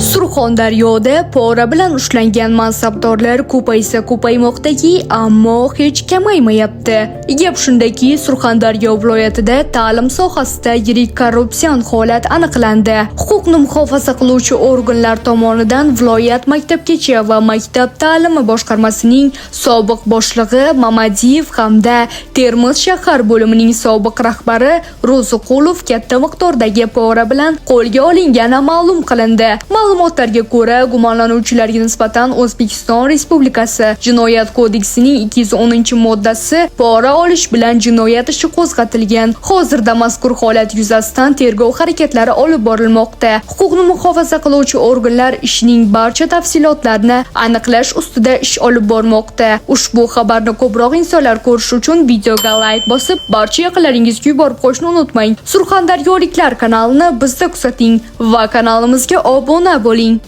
Surxondaryoda pora bilan ushlangan mansabdorlar ko'paysa-ko'paymoqdaki, ammo hech kamaymayapti. Gap shundaki, Surxondaryo viloyatida ta'lim sohasida yirik korrupsion holat aniqlandi. Huquqni muhofaza qiluvchi organlar tomonidan viloyat maktabgacha va maktab ta'limi boshqarmasining sobiq boshlig'i Mamadiyev hamda Termiz shahar bo'limining sobiq rahbari Ro'ziqulov katta miqdordagi pora bilan qo'lga olingani ma'lum qilindi. Ma'lumotlarga ko'ra, gumonlanuvchilarga nisbatan O'zbekiston Respublikasi Jinoyat kodeksining 210-moddasi pora olish bilan jinoyat ishi qo'zg'atilgan. Hozirda mazkur holat yuzasidan tergov harakatlari olib borilmoqda. Huquqni muhofaza qiluvchi organlar ishning barcha tafsilotlarini aniqlash ustida ish olib bormoqda. Ushbu xabarni ko'proq insonlar ko'rish uchun videoga like bosib, barcha yaqinlaringizga yuborib qo'yishni unutmang. Surxondaryoliklar kanalini bizda kuzating va kanalimizga obuna bo'ling.